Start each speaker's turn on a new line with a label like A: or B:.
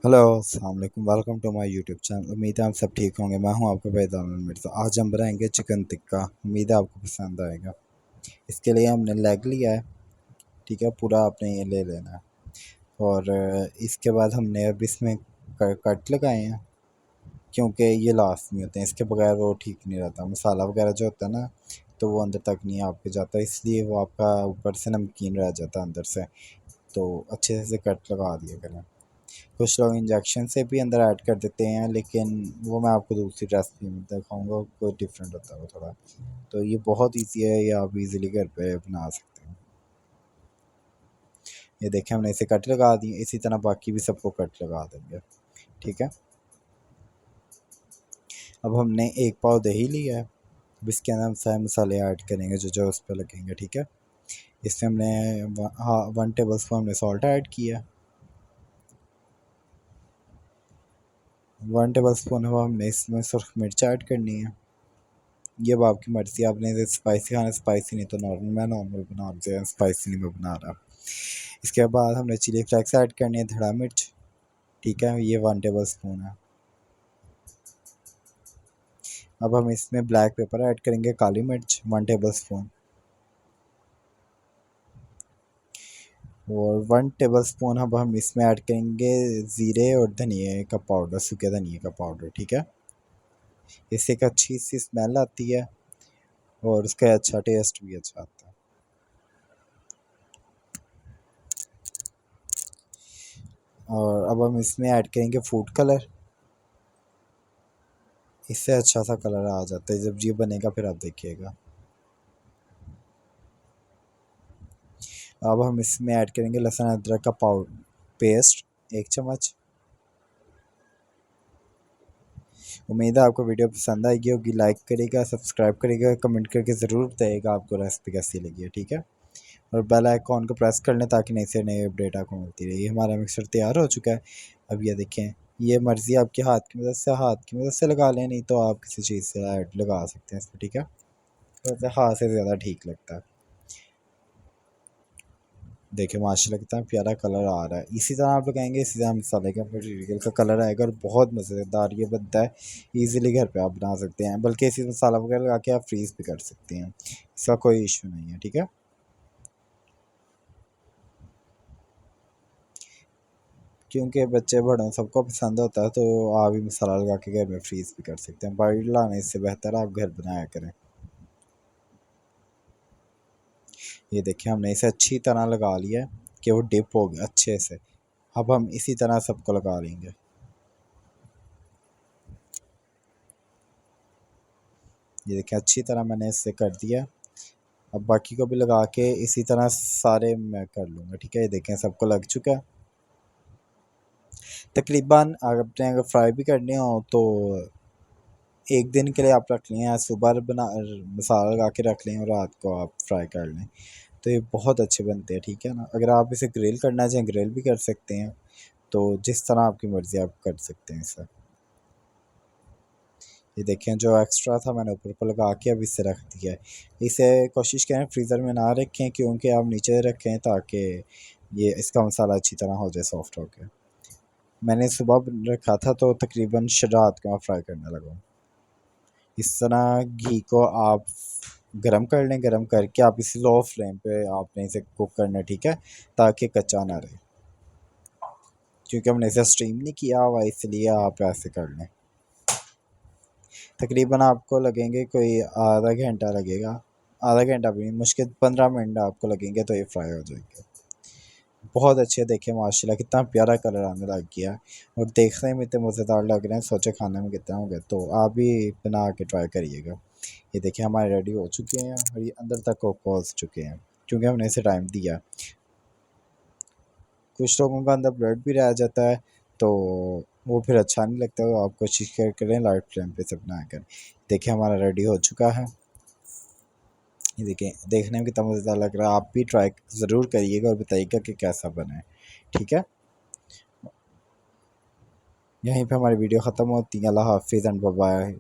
A: Hello अस्सलाम वालेकुम, welcome to my YouTube channel. उम्मीद है आप सब ठीक होंगे। मैं हूं आपका फैज़ान मिर्ज़ा। आज हम बनाएंगे चिकन टिक्का। उम्मीद है आपको पसंद आएगा। इसके लिए हमने लेग लिया है, ठीक है। पूरा आपने ये ले लेना है और इसके बाद हमने अब इसमें कट लगाए हैं, क्योंकि ये लास्ट में होते हैं। इसके बगैर वो ठीक नहीं रहता। मसाला वगैरह जो होता है ना, तो वो अंदर तक नहीं आपके जाता, इसलिए वो आपका ऊपर से नमकीन रह जाता है अंदर से। तो अच्छे से कट लगा दिया करें। कुछ लोग इंजेक्शन से भी अंदर ऐड कर देते हैं, लेकिन वो मैं आपको दूसरी रेसिपी में दिखाऊंगा, कोई डिफरेंट होता है वो थोड़ा। तो ये बहुत इजी है, ये आप इजीली घर पे बना सकते हैं। ये देखें, हमने इसे कट लगा दिए। इसी तरह बाकी भी सबको कट लगा देंगे, ठीक है। अब हमने एक पाव दही लिया है। अब इसके अंदर हम सारे मसाले ऐड करेंगे जो जो उस पर लगेंगे, ठीक है। इसमें हमने 1 टेबल स्पून हमने सॉल्ट ऐड किया। 1 टेबल स्पून हमने इसमें सुरख मिर्च ऐड करनी है। ये अब आपकी मर्ज़ी, आपने इसे स्पाइसी खाना स्पाइसी, नहीं तो नॉर्मल। मैं नॉर्मल बना रहा हूँ, स्पाइसी नहीं मैं बना रहा। इसके बाद हमने चिली फ्लेक्स ऐड करनी है, धड़ा मिर्च, ठीक है। ये 1 टेबल स्पून है। अब हम इसमें ब्लैक पेपर ऐड करेंगे, काली मिर्च 1 टेबल स्पून। और 1 टेबल स्पून अब हम इसमें ऐड करेंगे ज़ीरे और धनिए का पाउडर, सूखे धनिए का पाउडर, ठीक है। इससे एक अच्छी सी स्मेल आती है और उसका अच्छा टेस्ट भी अच्छा आता है। और अब हम इसमें ऐड करेंगे फूड कलर। इससे अच्छा सा कलर आ जाता है जब ये बनेगा, फिर आप देखिएगा। अब हम इसमें ऐड करेंगे लहसुन अदरक का पाउडर पेस्ट, 1 चम्मच। उम्मीद है आपको वीडियो पसंद आएगी होगी। लाइक करिएगा, सब्सक्राइब करिएगा, कमेंट करके ज़रूर बताइएगा आपको रेसिपी कैसी लगी है, ठीक है। और बेल आइकॉन को प्रेस कर लें ताकि नई से नई अपडेट आपको मिलती रहे। हमारा मिक्सर तैयार हो चुका है। अब ये देखें, ये मर्ज़ी आपके हाथ की मदद से लगा लें, नहीं तो आप किसी चीज़ से ऐड लगा सकते हैं इसमें, ठीक है। वैसे हाथ से ज़्यादा ठीक लगता है। देखिए माशाल्लाह कितना प्यारा कलर आ रहा है। इसी तरह आप लगाएंगे, इसी तरह मसाले का मटीरियल का कलर आएगा और बहुत मज़ेदार ये बनता है। इजीली घर पे आप बना सकते हैं, बल्कि इसी मसाला वगैरह लगा के आप फ्रीज़ भी कर सकते हैं। इसका कोई इशू नहीं है, ठीक है। क्योंकि बच्चे बड़ों सबको पसंद होता है, तो आप भी मसाला लगा के घर में फ्रीज़ भी कर सकते हैं। बाहर लाने से बेहतर आप घर बनाया करें। ये देखिए, हमने इसे अच्छी तरह लगा लिया है कि वो डिप हो गया अच्छे से। अब हम इसी तरह सबको लगा लेंगे। ये देखिए, अच्छी तरह मैंने इसे कर दिया। अब बाकी को भी लगा के इसी तरह सारे मैं कर लूँगा, ठीक है। ये देखें, सबको लग चुका है तकरीबन। आपने अगर फ्राई भी करने हो तो एक दिन के लिए आप रख लें, या सुबह बना मसाला लगा के रख लें और रात को आप फ्राई कर लें, तो ये बहुत अच्छे बनते हैं, ठीक है ना। अगर आप इसे ग्रिल करना चाहें, ग्रिल भी कर सकते हैं। तो जिस तरह आपकी मर्ज़ी आप कर सकते हैं इसे। ये देखें, जो एक्स्ट्रा था मैंने ऊपर पर लगा के अब इसे रख दिया है। इसे कोशिश करें फ्रीज़र में ना रखें, क्योंकि आप नीचे रखें ताकि ये इसका मसाला अच्छी तरह हो जाए, सॉफ्ट हो गया। मैंने सुबह रखा था तो तकरीबन रात को मैं फ्राई करने लगा। इस तरह घी को आप गरम कर लें। गरम करके आप इसे लो फ्लेम पे आपने इसे कुक करना है, ठीक है, ताकि कच्चा ना रहे। क्योंकि हमने इसे स्टीम नहीं किया हुआ, इसलिए आप ऐसे कर लें। तकरीबन आपको लगेंगे कोई आधा घंटा लगेगा। आधा घंटा भी नहीं, मुश्किल 15 मिनट आपको लगेंगे, तो ये फ्राई हो जाएंगे। बहुत अच्छे देखे माशाल्लाह, कितना प्यारा कलर आने लग गया और देखने में इतने मज़ेदार लग रहे हैं, सोचे खाने में कितना होंगे। तो आप भी बना के ट्राई करिएगा। ये देखिए, हमारे रेडी हो चुके हैं और ये अंदर तक को पहुँच चुके हैं, क्योंकि हमने इसे टाइम दिया। कुछ लोगों का अंदर ब्लड भी रह जाता है, तो वो फिर अच्छा नहीं लगता। तो आप कोशिश करें लाइट फ्लेम पे से बना कर। देखिए, हमारा रेडी हो चुका है। ये देखिए, देखने में कितना मज़ेदार लग रहा है। आप भी ट्राई ज़रूर करिएगा और बताइएगा कि कैसा बना है, ठीक है। यहीं पे हमारी वीडियो ख़त्म होती है। अल्लाह हाफ़िज़ एंड बाय बाय।